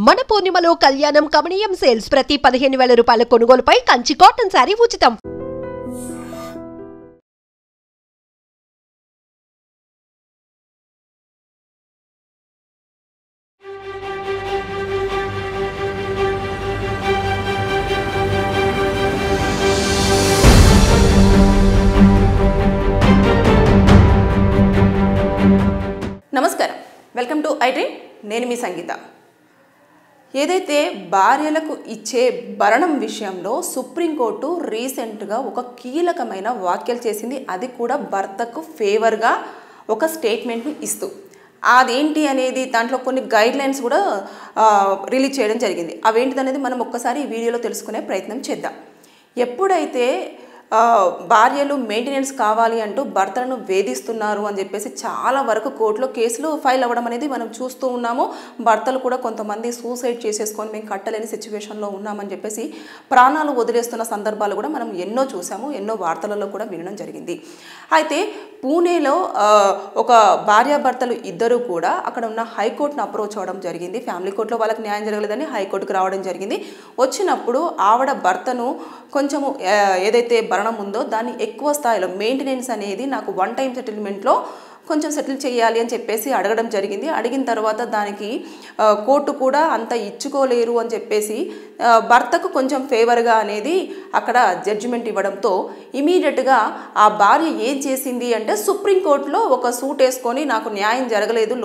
మన పూర్ణిమలో కళ్యాణం కమనీయం సేల్స్ ప్రతి 15,000 రూపాయల కొనుగోలుపై కంచి కాటన్ శారీ ఉచితం. నమస్కారం, వెల్కమ్ టు ఐ డ్రీమ్. నేను మీ సంగీత. ఏదైతే భార్యలకు ఇచ్చే భరణం విషయంలో సుప్రీంకోర్టు రీసెంట్గా ఒక కీలకమైన వ్యాఖ్యలు చేసింది. అది కూడా భర్తకు ఫేవర్గా ఒక స్టేట్మెంట్ని ఇస్తూ అదేంటి అనేది దాంట్లో కొన్ని గైడ్లైన్స్ కూడా రిలీజ్ చేయడం జరిగింది. అవేంటిది అనేది మనం ఒక్కసారి ఈ వీడియోలో తెలుసుకునే ప్రయత్నం చేద్దాం. ఎప్పుడైతే భార్యలు మెయింటెనెన్స్ కావాలి అంటూ భర్తలను వేధిస్తున్నారు అని చెప్పేసి చాలా వరకు కోర్టులో కేసులు ఫైల్ అవ్వడం అనేది మనం చూస్తూ ఉన్నాము. భర్తలు కూడా కొంతమంది సూసైడ్ చేసేసుకొని మేము కట్టలేని సిచ్యువేషన్లో ఉన్నామని చెప్పేసి ప్రాణాలు వదిలేస్తున్న సందర్భాలు కూడా మనం ఎన్నో చూసాము, ఎన్నో వార్తలలో కూడా వినడం జరిగింది. అయితే పూణేలో ఒక భార్యాభర్తలు ఇద్దరు కూడా అక్కడ ఉన్న హైకోర్టును అప్రోచ్ అవ్వడం జరిగింది. ఫ్యామిలీ కోర్టులో వాళ్ళకి న్యాయం జరగలేదని హైకోర్టుకు రావడం జరిగింది. వచ్చినప్పుడు ఆవిడ భర్తను కొంచెము ఏదైతే భరణం ఉందో దాన్ని ఎక్కువ స్థాయిలో మెయింటెనెన్స్ అనేది నాకు వన్ టైం సెటిల్మెంట్లో కొంచెం సెటిల్ చేయాలి అని చెప్పేసి అడగడం జరిగింది. అడిగిన తర్వాత దానికి కోర్టు కూడా అంత ఇచ్చుకోలేరు అని చెప్పేసి భర్తకు కొంచెం ఫేవర్గా అనేది అక్కడ జడ్జిమెంట్ ఇవ్వడంతో ఇమీడియట్గా ఆ భార్య ఏం చేసింది అంటే సుప్రీంకోర్టులో ఒక సూట్ వేసుకొని నాకు న్యాయం జరగలేదు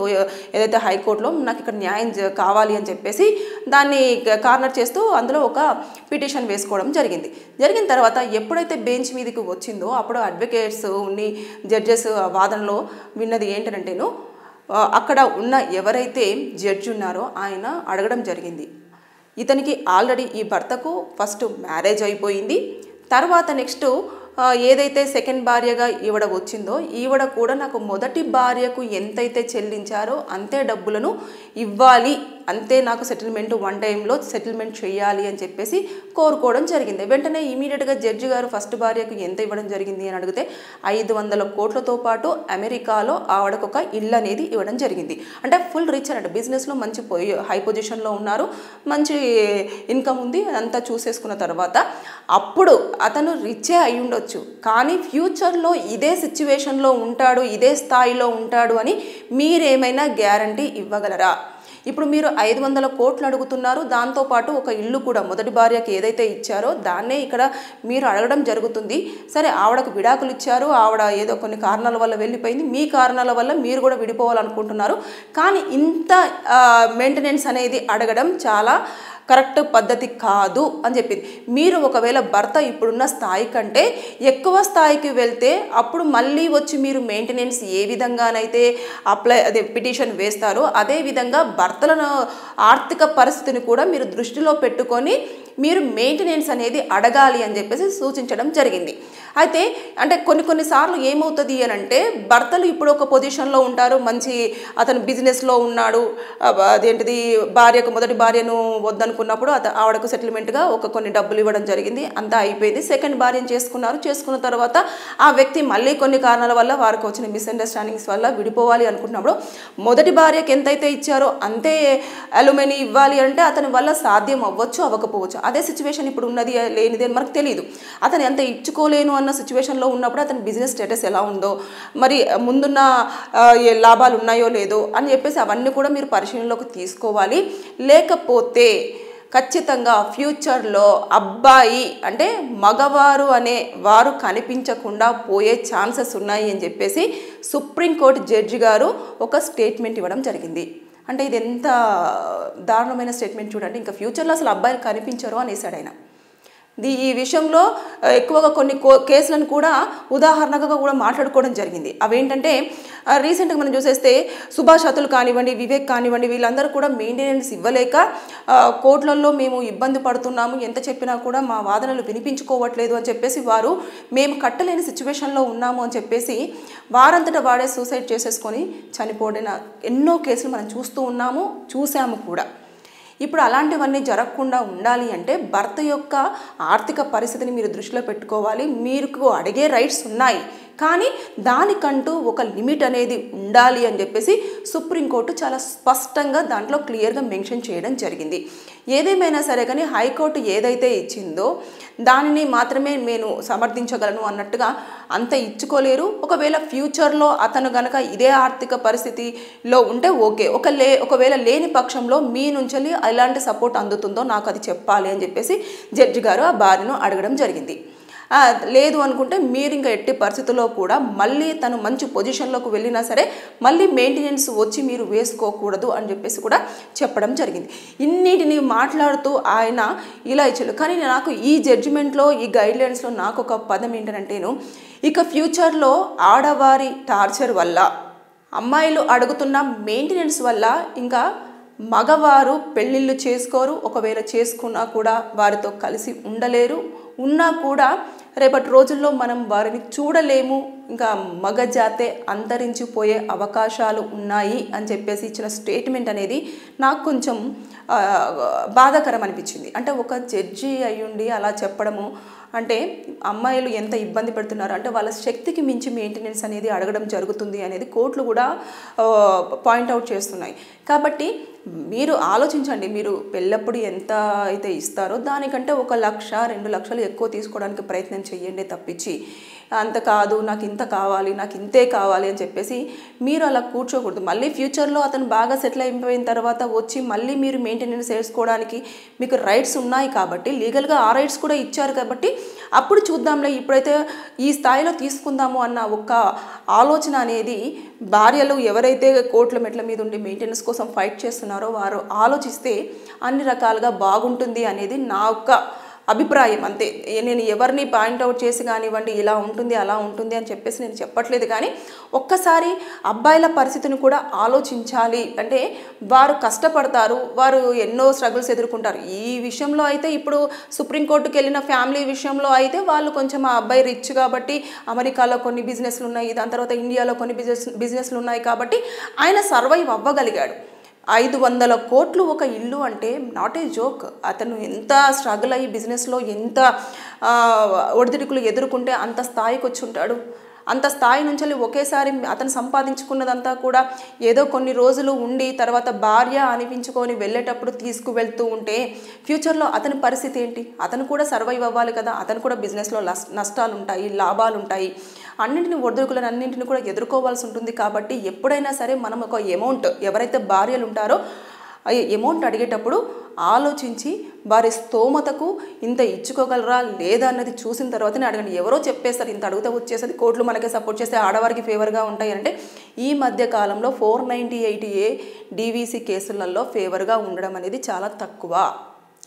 ఏదైతే హైకోర్టులో నాకు ఇక్కడ న్యాయం కావాలి అని చెప్పేసి దాన్ని కార్నర్ చేస్తూ అందులో ఒక పిటిషన్ వేసుకోవడం జరిగింది. జరిగిన తర్వాత ఎప్పుడైతే బెంచ్ మీదకి వచ్చిందో అప్పుడు అడ్వకేట్స్ ఉన్ని జడ్జెస్ వాదనలో విన్నది ఏంటంటేను అక్కడ ఉన్న ఎవరైతే జడ్జి ఉన్నారో ఆయన అడగడం జరిగింది. ఇతనికి ఆల్రెడీ ఈ భర్తకు ఫస్ట్ మ్యారేజ్ అయిపోయింది. తర్వాత నెక్స్ట్ ఏదైతే సెకండ్ భార్యగా ఈవిడ వచ్చిందో ఈవిడ కూడా నాకు మొదటి భార్యకు ఎంతైతే చెల్లించారో అంతే డబ్బులను ఇవ్వాలి, అంతే నాకు సెటిల్మెంట్ వన్ టైంలో సెటిల్మెంట్ చేయాలి అని చెప్పేసి కోరుకోవడం జరిగింది. వెంటనే ఇమీడియట్గా జడ్జి గారు ఫస్ట్ భార్యకు ఎంత ఇవ్వడం జరిగింది అని అడిగితే 500 కోట్లతో పాటు అమెరికాలో ఆవిడకు ఒక ఇల్లు అనేది ఇవ్వడం జరిగింది. అంటే ఫుల్ రిచ్ అన్నట్టు, బిజినెస్లో మంచి హై పొజిషన్లో ఉన్నారు, మంచి ఇన్కమ్ ఉంది. అదంతా చూసేసుకున్న తర్వాత అప్పుడు అతను రిచ్చే అయి ఉండొచ్చు, కానీ ఫ్యూచర్లో ఇదే సిచ్యువేషన్లో ఉంటాడు, ఇదే స్థాయిలో ఉంటాడు అని మీరేమైనా గ్యారంటీ ఇవ్వగలరా? ఇప్పుడు మీరు 500 కోట్లు అడుగుతున్నారు, దాంతోపాటు ఒక ఇల్లు కూడా మొదటి భార్యకి ఏదైతే ఇచ్చారో దాన్నే ఇక్కడ మీరు అడగడం జరుగుతుంది. సరే, ఆవిడకు విడాకులు ఇచ్చారు, ఆవిడ ఏదో కొన్ని కారణాల వల్ల వెళ్ళిపోయింది, మీ కారణాల వల్ల మీరు కూడా విడిపోవాలనుకుంటున్నారు, కానీ ఇంత మెయింటెనెన్స్ అనేది అడగడం చాలా కరెక్ట్ పద్ధతి కాదు అని చెప్పింది. మీరు ఒకవేళ భర్త ఇప్పుడున్న స్థాయి కంటే ఎక్కువ స్థాయికి వెళ్తే అప్పుడు మళ్ళీ వచ్చి మీరు మెయింటెనెన్స్ ఏ విధంగానైతే పిటిషన్ వేస్తారో అదేవిధంగా భర్తలను ఆర్థిక పరిస్థితిని కూడా మీరు దృష్టిలో పెట్టుకొని మీరు మెయింటెనెన్స్ అనేది అడగాలి అని చెప్పేసి సూచించడం జరిగింది. అయితే అంటే కొన్నిసార్లు ఏమవుతుంది అని అంటే భర్తలు ఇప్పుడు ఒక పొజిషన్లో ఉంటారు, మంచి అతను బిజినెస్లో ఉన్నాడు, అదేంటిది భార్యకు మొదటి భార్యను వద్దనుకున్నప్పుడు ఆవిడకు సెటిల్మెంట్గా కొన్ని డబ్బులు ఇవ్వడం జరిగింది, అంతా అయిపోయింది. సెకండ్ భార్యను చేసుకున్న తర్వాత ఆ వ్యక్తి మళ్ళీ కొన్ని కారణాల వల్ల వారికి వచ్చిన మిస్అండర్స్టాండింగ్స్ వల్ల విడిపోవాలి అనుకుంటున్నప్పుడు మొదటి భార్యకు ఎంతైతే ఇచ్చారో అంతే అలుమనీ ఇవ్వాలి అంటే అతని వల్ల సాధ్యం అవ్వచ్చు, అవ్వకపోవచ్చు. అదే సిచ్యువేషన్ ఇప్పుడు ఉన్నది లేనిది అని మనకు తెలియదు. అతను ఎంత ఇచ్చుకోలేను అన్న సిచ్యువేషన్లో ఉన్నప్పుడు అతని బిజినెస్ స్టేటస్ ఎలా ఉందో, మరి ముందున్న లాభాలు ఉన్నాయో లేదో అని చెప్పేసి అవన్నీ కూడా మీరు పరిశీలనలోకి తీసుకోవాలి. లేకపోతే ఖచ్చితంగా ఫ్యూచర్లో అబ్బాయి అంటే మగవారు అనే వారు కనిపించకుండా పోయే ఛాన్సెస్ ఉన్నాయి అని చెప్పేసి సుప్రీంకోర్టు జడ్జి గారు ఒక స్టేట్మెంట్ ఇవ్వడం జరిగింది. అంటే ఇది ఎంత దారుణమైన స్టేట్మెంట్ చూడండి. ఇంకా ఫ్యూచర్లో అసలు అబ్బాయిలు కనిపించరు అనేసాడు ఆయన. ఈ విషయంలో ఎక్కువగా కొన్ని కేసులను కూడా ఉదాహరణగా కూడా మాట్లాడుకోవడం జరిగింది. అవేంటంటే రీసెంట్గా మనం చూసేస్తే సుభాష్ అతుల్ కానివ్వండి, వివేక్ కానివ్వండి, వీళ్ళందరూ కూడా మెయింటెనెన్స్ ఇవ్వలేక కోర్టులలో మేము ఇబ్బంది పడుతున్నాము, ఎంత చెప్పినా కూడా మా వాదనలు వినిపించుకోవట్లేదు అని చెప్పేసి వారు మేము కట్టలేని సిచ్యువేషన్లో ఉన్నాము అని చెప్పేసి వారంతటా వాడే సూసైడ్ చేసేసుకొని చనిపోయిన ఎన్నో కేసులు మనం చూసాము కూడా. ఇప్పుడు అలాంటివన్నీ జరగకుండా ఉండాలి అంటే భర్త యొక్క ఆర్థిక పరిస్థితిని మీరు దృష్టిలో పెట్టుకోవాలి. మీకు అడిగే రైట్స్ ఉన్నాయి, కానీ దానికంటూ ఒక లిమిట్ అనేది ఉండాలి అని చెప్పేసి సుప్రీంకోర్టు చాలా స్పష్టంగా దాంట్లో క్లియర్గా మెన్షన్ చేయడం జరిగింది. ఏదేమైనా సరే కానీ హైకోర్టు ఏదైతే ఇచ్చిందో దానిని మాత్రమే నేను సమర్థించగలను అన్నట్టుగా అంత ఇచ్చుకోలేరు. ఒకవేళ ఫ్యూచర్లో అతను గనక ఇదే ఆర్థిక పరిస్థితిలో ఉంటే ఓకే, ఒకవేళ లేని పక్షంలో మీ నుంచి ఎలాంటి సపోర్ట్ అందుతుందో నాకు అది చెప్పాలి అని చెప్పేసి జడ్జి గారు ఆ భార్యను అడగడం జరిగింది. లేదు అనుకుంటే మీరు ఇంకా ఎట్టి పరిస్థితుల్లో కూడా మళ్ళీ తను మంచి పొజిషన్లోకి వెళ్ళినా సరే మళ్ళీ మెయింటెనెన్స్ వచ్చి మీరు వేసుకోకూడదు అని చెప్పేసి కూడా చెప్పడం జరిగింది. ఇన్నిటిని మాట్లాడుతూ ఆయన ఇలా ఇచ్చారు. కానీ నాకు ఈ జడ్జిమెంట్లో ఈ గైడ్లైన్స్లో నాకు ఒక పదం ఏంటంటేను, ఇక ఫ్యూచర్లో ఆడవారి టార్చర్ వల్ల, అమ్మాయిలు అడుగుతున్న మెయింటెనెన్స్ వల్ల ఇంకా మగవారు పెళ్ళిళ్ళు చేసుకోరు. ఒకవేళ చేసుకున్నా కూడా వారితో కలిసి ఉండలేరు. ఉన్నా కూడా రేపటి రోజుల్లో మనం వారిని చూడలేము. ఇంకా మగ జాతే అంతరించిపోయే అవకాశాలు ఉన్నాయి అని చెప్పేసి ఇచ్చిన స్టేట్మెంట్ అనేది నాకు కొంచెం బాధాకరం అనిపించింది. అంటే ఒక జడ్జి అయ్యుండి అలా చెప్పడము అంటే అమ్మాయిలు ఎంత ఇబ్బంది పడుతున్నారు అంటే వాళ్ళ శక్తికి మించి మెయింటెనెన్స్ అనేది అడగడం జరుగుతుంది అనేది కోర్టులు కూడా పాయింట్అవుట్ చేస్తున్నాయి. కాబట్టి మీరు ఆలోచించండి, మీరు పెళ్ళప్పుడు ఎంత అయితే ఇస్తారో దానికంటే 1 లక్ష 2 లక్షలు ఎక్కువ తీసుకోవడానికి ప్రయత్నం చేయండి తప్పించి అంత కాదు నాకు ఇంత కావాలి నాకు ఇంతే కావాలి అని చెప్పేసి మీరు అలా కూర్చోకూడదు. మళ్ళీ ఫ్యూచర్లో అతను బాగా సెటిల్ అయిపోయిన తర్వాత వచ్చి మళ్ళీ మీరు మెయింటెనెన్స్ వేసుకోవడానికి మీకు రైట్స్ ఉన్నాయి కాబట్టి, లీగల్గా ఆ రైట్స్ కూడా ఇచ్చారు కాబట్టి అప్పుడు చూద్దాంలే, ఇప్పుడైతే ఈ స్థాయిలో తీసుకుందాము అన్న ఒక ఆలోచన అనేది భార్యలు ఎవరైతే కోర్టుల మెట్ల మీద ఉండి మెయింటెనెన్స్ కోసం ఫైట్ చేస్తున్నారో వారు ఆలోచిస్తే అన్ని రకాలుగా బాగుంటుంది అనేది నా యొక్క అభిప్రాయం. అంతే, నేను ఎవరిని పాయింట్అవుట్ చేసి కానివ్వండి ఇలా ఉంటుంది అలా ఉంటుంది అని చెప్పేసి నేను చెప్పట్లేదు. కానీ ఒక్కసారి అబ్బాయిల పరిస్థితిని కూడా ఆలోచించాలి. అంటే వారు కష్టపడతారు, వారు ఎన్నో స్ట్రగుల్స్ ఎదుర్కొంటారు. ఈ విషయంలో అయితే ఇప్పుడు సుప్రీంకోర్టుకి వెళ్ళిన ఫ్యామిలీ విషయంలో అయితే వాళ్ళు కొంచెం ఆ అబ్బాయి రిచ్ కాబట్టి అమెరికాలో కొన్ని బిజినెస్లు ఉన్నాయి, దాని తర్వాత ఇండియాలో కొన్ని బిజినెస్లు ఉన్నాయి కాబట్టి ఆయన సర్వైవ్ అవ్వగలిగాడు. 500 కోట్లు ఒక ఇల్లు అంటే నాట్ ఏ జోక్. అతను ఎంత స్ట్రగుల్ అయ్యి బిజినెస్లో ఎంత ఒడిదుడుకులు ఎదుర్కొంటే అంత స్థాయికి వచ్చి ఉంటాడు. అంత స్థాయి నుంచి ఒకేసారి అతను సంపాదించుకున్నదంతా కూడా ఏదో కొన్ని రోజులు ఉండి తర్వాత భార్య అనిపించుకొని వెళ్ళేటప్పుడు తీసుకువెళ్తూ ఉంటే ఫ్యూచర్లో అతని పరిస్థితి ఏంటి? అతను కూడా సర్వైవ్ అవ్వాలి కదా. అతను కూడా బిజినెస్లో నష్టాలు ఉంటాయి, లాభాలు ఉంటాయి, అన్నింటిని ఒడిదుడుకులను అన్నింటిని కూడా ఎదుర్కోవాల్సి ఉంటుంది. కాబట్టి ఎప్పుడైనా సరే మనం ఒక అమౌంట్, ఎవరైతే భార్యలు ఉంటారో అమౌంట్ అడిగేటప్పుడు ఆలోచించి వారి స్తోమతకు ఇంత ఇచ్చుకోగలరా లేదా అన్నది చూసిన తర్వాతనే అడగండి. ఎవరో చెప్పేస్తారు ఇంత అడిగితే వచ్చేసరికి కోర్టులు మనకి సపోర్ట్ చేస్తే ఆడవారికి ఫేవర్గా ఉంటాయి అంటే ఈ మధ్య కాలంలో 498A DVC కేసులలో ఫేవర్గా ఉండడం అనేది చాలా తక్కువ.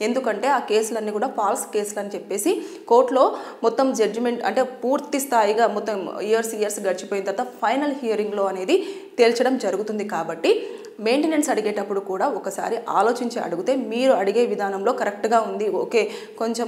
ఎందుకంటే ఆ కేసులన్నీ కూడా ఫాల్స్ కేసులు అని చెప్పేసి కోర్టులో మొత్తం జడ్జిమెంట్ అంటే పూర్తి స్థాయిగా మొత్తం ఇయర్స్ గడిచిపోయిన తర్వాత ఫైనల్ హియరింగ్లో అనేది తేల్చడం జరుగుతుంది. కాబట్టి మెయింటెనెన్స్ అడిగేటప్పుడు కూడా ఒకసారి ఆలోచించి అడిగితే మీరు అడిగే విధానంలో కరెక్ట్గా ఉంది, ఓకే కొంచెం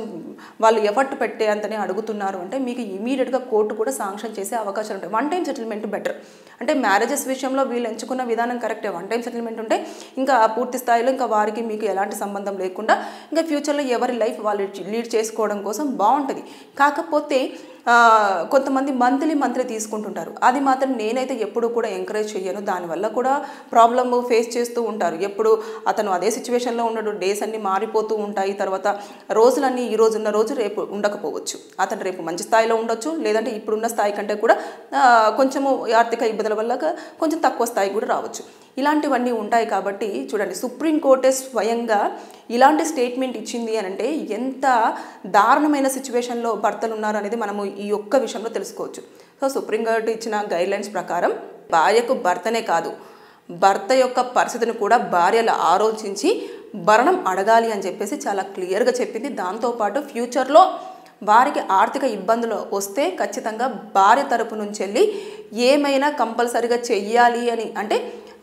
వాళ్ళు ఎఫర్ట్ పెట్టే అంతనే అడుగుతున్నారు అంటే మీకు ఇమీడియట్గా కోర్టు కూడా శాంక్షన్ చేసే అవకాశాలు ఉంటాయి. 1 టైం సెటిల్మెంట్ బెటర్. అంటే మ్యారేజెస్ విషయంలో వీళ్ళు ఎంచుకున్న విధానం కరెక్టే. 1 టైం సెటిల్మెంట్ ఉంటే ఇంకా పూర్తి స్థాయిలో ఇంకా వారికి మీకు ఎలాంటి సంబంధం లేకుండా ఇంకా ఫ్యూచర్లో ఎవరి లైఫ్ వాళ్ళు లీడ్ చేసుకోవడం కోసం బాగుంటుంది. కాకపోతే కొంతమంది మంత్లీ తీసుకుంటుంటారు. అది మాత్రం నేనైతే ఎప్పుడు కూడా ఎంకరేజ్ చేయను. దానివల్ల కూడా ప్రాబ్లమ్ ఫేస్ చేస్తూ ఉంటారు. ఎప్పుడు అతను అదే సిచ్యువేషన్లో ఉండడు, డేస్ అన్నీ మారిపోతూ ఉంటాయి. తర్వాత రోజులన్నీ ఈ రోజు ఉన్న రోజు రేపు ఉండకపోవచ్చు. అతను రేపు మంచి స్థాయిలో ఉండొచ్చు, లేదంటే ఇప్పుడున్న స్థాయి కంటే కూడా కొంచెము ఆర్థిక ఇబ్బందుల వల్ల కొంచెం తక్కువ స్థాయి కూడా రావచ్చు. ఇలాంటివన్నీ ఉంటాయి. కాబట్టి చూడండి, సుప్రీంకోర్టే స్వయంగా ఇలాంటి స్టేట్మెంట్ ఇచ్చింది అని అంటే ఎంత దారుణమైన సిచ్యువేషన్లో భర్తలు ఉన్నారు అనేది మనము ఈ ఒక్క విషయంలో తెలుసుకోవచ్చు. సో సుప్రీంకోర్టు ఇచ్చిన గైడ్లైన్స్ ప్రకారం భార్యకు భర్తనే కాదు, భర్త యొక్క పరిస్థితిని కూడా భార్యలు ఆలోచించి భరణం అడగాలి అని చెప్పేసి చాలా క్లియర్గా చెప్పింది. దాంతోపాటు ఫ్యూచర్లో వారికి ఆర్థిక ఇబ్బందులు వస్తే ఖచ్చితంగా భార్య తరపు నుంచి వెళ్ళి ఏమైనా కంపల్సరీగా చెయ్యాలి అని, అంటే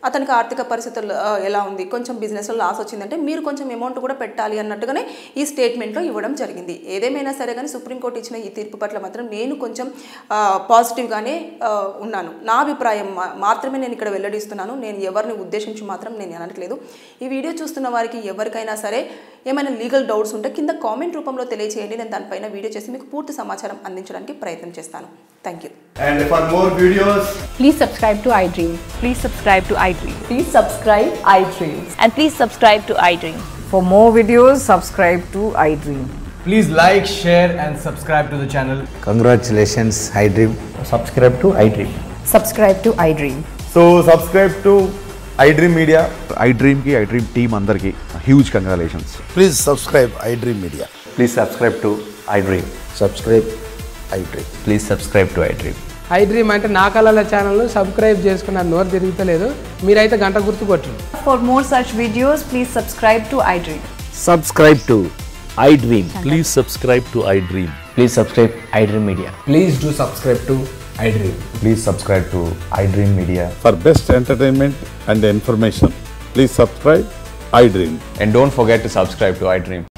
అతనికి ఆర్థిక పరిస్థితులు ఎలా ఉంది, కొంచెం బిజినెస్లో లాస్ వచ్చిందంటే మీరు కొంచెం అమౌంట్ కూడా పెట్టాలి అన్నట్టుగానే ఈ స్టేట్మెంట్లో ఇవ్వడం జరిగింది. ఏదేమైనా సరే కానీ సుప్రీంకోర్టు ఇచ్చిన ఈ తీర్పు పట్ల మాత్రం నేను కొంచెం పాజిటివ్గానే ఉన్నాను. నా అభిప్రాయం మాత్రమే నేను ఇక్కడ వెల్లడిస్తున్నాను. నేను ఎవరిని ఉద్దేశించి మాత్రం నేను అనట్లేదు. ఈ వీడియో చూస్తున్న వారికి ఎవరికైనా సరే ఏమైనా లీగల్ డౌట్స్ ఉంటే కింద కామెంట్ రూపంలో తెలియజేయండి. నేను దానిపైన వీడియో చేసి మీకు పూర్తి సమాచారం అందించడానికి ప్రయత్నం చేస్తాను. Thank you. And for more videos, Please subscribe to iDream. Please subscribe to iDream. Please subscribe iDream. And please subscribe to iDream. For more videos, subscribe to iDream. Please like, share and subscribe to the channel. Congratulations, iDream. Subscribe to iDream. Subscribe to iDream. so subscribe to iDream Media. iDream team andarki huge congratulations. Please subscribe iDream Media. Please subscribe to iDream. Subscribe iDream. Please subscribe to iDream. iDream అంటే నా కళల ఛానల్ను subscribe చేసుకున్న నోరు తిరుగుతలేదు, మీరైతే గంట గుర్తు కొట్టండి. For more such videos, please subscribe to iDream. Subscribe to iDream. Please subscribe to iDream. Please subscribe iDream Media. Please do subscribe to iDream. Please subscribe to iDream Media. For best entertainment and information, please subscribe iDream. And don't forget to subscribe to iDream.